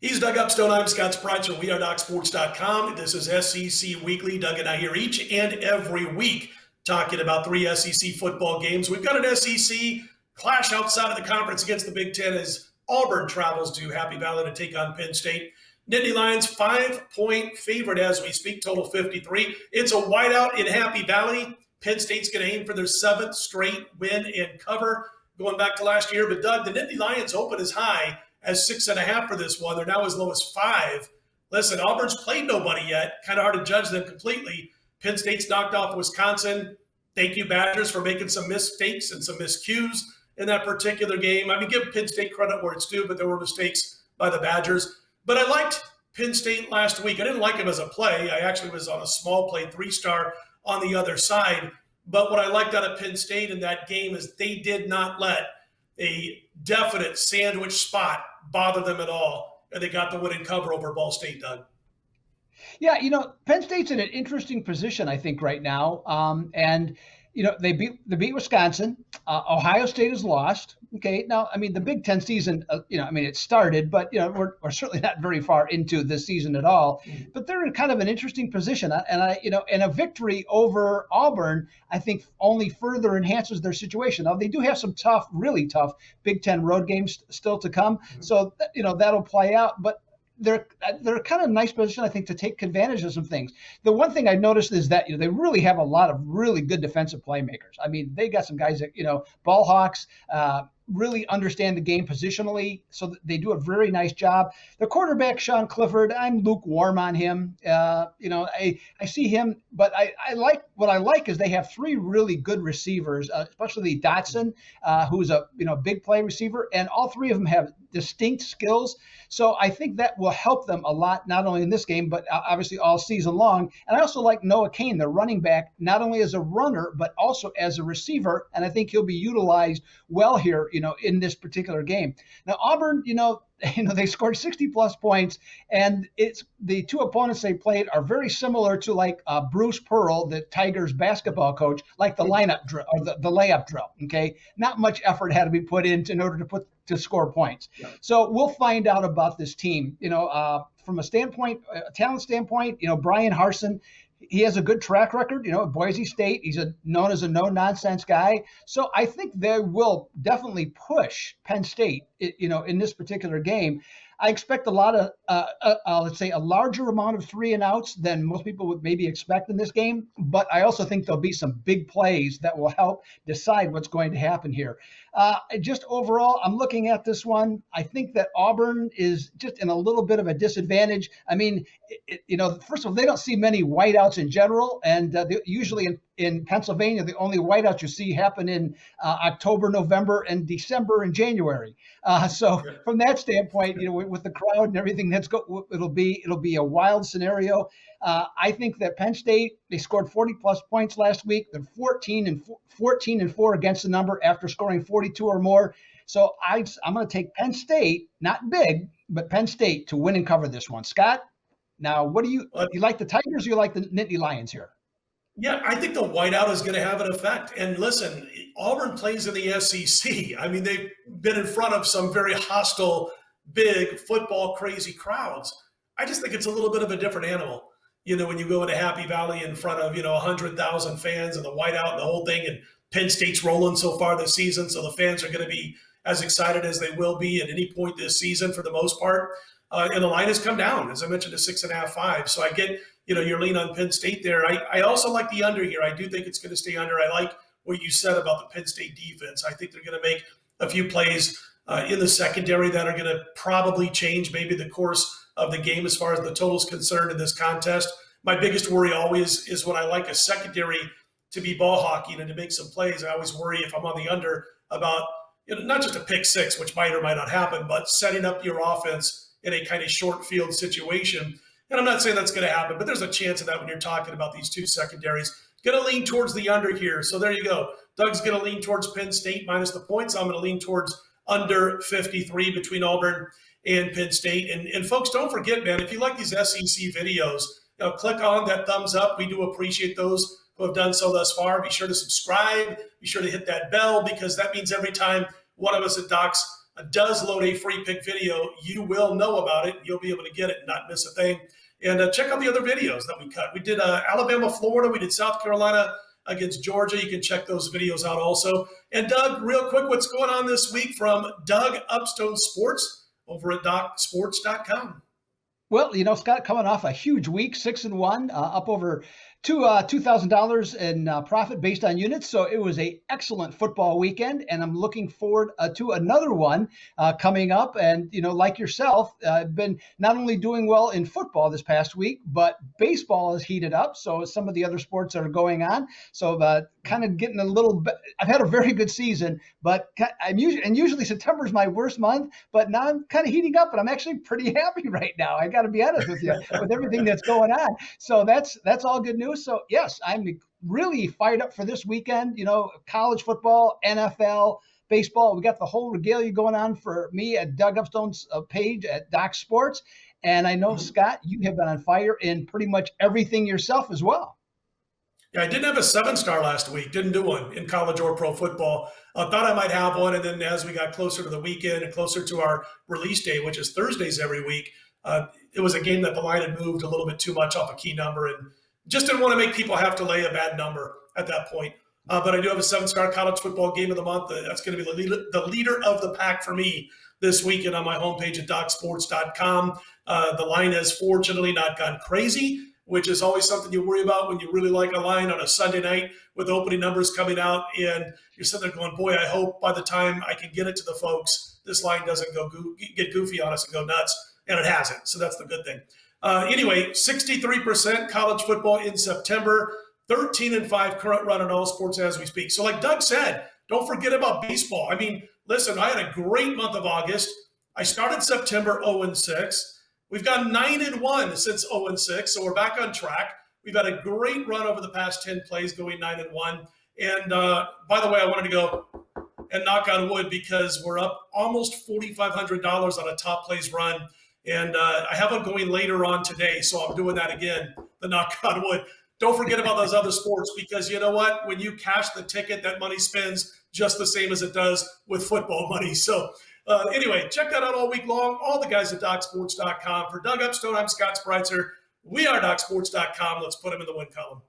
He's Doug Upstone. I'm Scott Spreitzer. We are DocSports.com. This is SEC Weekly. Doug and I here each and every week talking about 3 SEC football games. We've got an SEC clash outside of the conference against the Big Ten as Auburn travels to Happy Valley to take on Penn State. Nittany Lions 5-point favorite as we speak, total 53. It's a whiteout in Happy Valley. Penn State's going to aim for their 7th straight win and cover going back to last year. But Doug, the Nittany Lions open as high as 6.5 for this one. They're now as low as 5. Listen, Auburn's played nobody yet. Kind of hard to judge them completely. Penn State's knocked off Wisconsin. Thank you, Badgers, for making some mistakes and some miscues in that particular game. I mean, give Penn State credit where it's due, but there were mistakes by the Badgers. But I liked Penn State last week. I didn't like him as a play. I actually was on a small play 3-star on the other side. But what I liked out of Penn State in that game is they did not let a definite sandwich spot bother them at all, and they got the winning cover over Ball State, Doug. Yeah, Penn State's in an interesting position, I think, right now. And they beat Wisconsin. Ohio State has lost. Okay, now I mean the Big Ten season, it started, but we're certainly not very far into this season at all. But they're in kind of an interesting position, and a victory over Auburn, I think, only further enhances their situation. Now they do have some tough, really tough Big Ten road games still to come, so that'll play out, but. They're kind of a nice position, I think, to take advantage of some things. The one thing I noticed is that they really have a lot of really good defensive playmakers. I mean, they got some guys that ball hawks, really understand the game positionally, so they do a very nice job. The quarterback, Sean Clifford, I'm lukewarm on him. I see him, but I like what I like is they have 3 really good receivers, especially Dotson, who's a big play receiver, and all 3 of them have distinct skills. So I think that will help them a lot, not only in this game, but obviously all season long. And I also like Noah Cain, the running back, not only as a runner, but also as a receiver. And I think he'll be utilized well here, in this particular game. Now, Auburn, they scored 60-plus points, and it's the 2 opponents they played are very similar to like Bruce Pearl, the Tigers basketball coach, like the lineup drill or the layup drill. Okay, not much effort had to be put in order to score points. Yeah. So we'll find out about this team. From a talent standpoint, Brian Harsin. He has a good track record, at Boise State. He's known as a no-nonsense guy. So I think they will definitely push Penn State, in this particular game. I expect a lot of, let's say, a larger amount of 3-and-outs than most people would maybe expect in this game. But I also think there'll be some big plays that will help decide what's going to happen here. Just overall, I'm looking at this one. I think that Auburn is just in a little bit of a disadvantage. I mean, first of all, they don't see many whiteouts in general. And usually in Pennsylvania, the only whiteouts you see happen in October, November, and December and January. So from that standpoint, with the crowd and everything it'll be a wild scenario. I think that Penn State, they scored 40-plus points last week. They're 14-4 against the number after scoring 42 or more. So I'm going to take Penn State, not big, but Penn State to win and cover this one. Scott, now what do you like the Tigers or you like the Nittany Lions here? Yeah, I think the whiteout is going to have an effect. And listen, Auburn plays in the SEC. I mean, they've been in front of some very hostile, big, football crazy crowds. I just think it's a little bit of a different animal. When you go into Happy Valley in front of, 100,000 fans and the whiteout and the whole thing, and Penn State's rolling so far this season, so the fans are going to be as excited as they will be at any point this season for the most part. And the line has come down, as I mentioned, to 6.5, 5. So I get, your lean on Penn State there. I also like the under here. I do think it's going to stay under. I like what you said about the Penn State defense. I think they're going to make a few plays in the secondary that are going to probably change maybe the course of the game as far as the total is concerned in this contest. My biggest worry always is when I like a secondary to be ball hawking and to make some plays. I always worry if I'm on the under about, not just a pick 6, which might or might not happen, but setting up your offense in a kind of short field situation. And I'm not saying that's going to happen, but there's a chance of that when you're talking about these 2 secondaries. Going to lean towards the under here. So there you go. Doug's going to lean towards Penn State minus the points. I'm going to lean towards under 53 between Auburn and Penn State. And folks, don't forget, man, if you like these SEC videos, click on that thumbs up. We do appreciate those who have done so thus far. Be sure to subscribe. Be sure to hit that bell because that means every time one of us at Docs does load a free pick video, you will know about it. You'll be able to get it and not miss a thing. And check out the other videos that we cut. We did Alabama, Florida. We did South Carolina against Georgia. You can check those videos out also. And Doug, real quick, what's going on this week from Doug Upstone Sports over at DocSports.com? Well, Scott, coming off a huge week, 6-1, up over $2,000 in profit based on units. So it was a excellent football weekend, and I'm looking forward to another one coming up. And like yourself, I've been not only doing well in football this past week, but baseball has heated up. So some of the other sports that are going on. So kind of getting a little bit. I've had a very good season, but usually September is my worst month. But now I'm kind of heating up, and I'm actually pretty happy right now. I got to be honest with you, with everything that's going on. So that's all good news. So yes, I'm really fired up for this weekend. College football, NFL, baseball. We got the whole regalia going on for me at Doug Upstone's page at Doc Sports. And I know, Scott, you have been on fire in pretty much everything yourself as well. Yeah, I didn't have a 7-star last week. Didn't do one in college or pro football. Thought I might have one. And then as we got closer to the weekend and closer to our release day, which is Thursdays every week, it was a game that the line had moved a little bit too much off a key number and just didn't want to make people have to lay a bad number at that point. But I do have a 7-star college football game of the month. That's going to be the leader of the pack for me this weekend on my homepage at DocSports.com. The line has fortunately not gone crazy, which is always something you worry about when you really like a line on a Sunday night with opening numbers coming out. And you're sitting there going, boy, I hope by the time I can get it to the folks, this line doesn't get goofy on us and go nuts. And it hasn't. So that's the good thing. Anyway, 63% college football in September, 13-5 current run on all sports as we speak. So like Doug said, don't forget about baseball. I mean, listen, I had a great month of August. I started September 0-6. We've gone 9-1 since 0-6, so we're back on track. We've had a great run over the past 10 plays going 9-1. And by the way, I wanted to go and knock on wood because we're up almost $4,500 on a top plays run. And I have one going later on today, so I'm doing that again, the knock on wood. Don't forget about those other sports because you know what? When you cash the ticket, that money spends just the same as it does with football money. So anyway, check that out all week long. All the guys at DocSports.com. For Doug Upstone, I'm Scott Spreitzer. We are DocSports.com. Let's put them in the win column.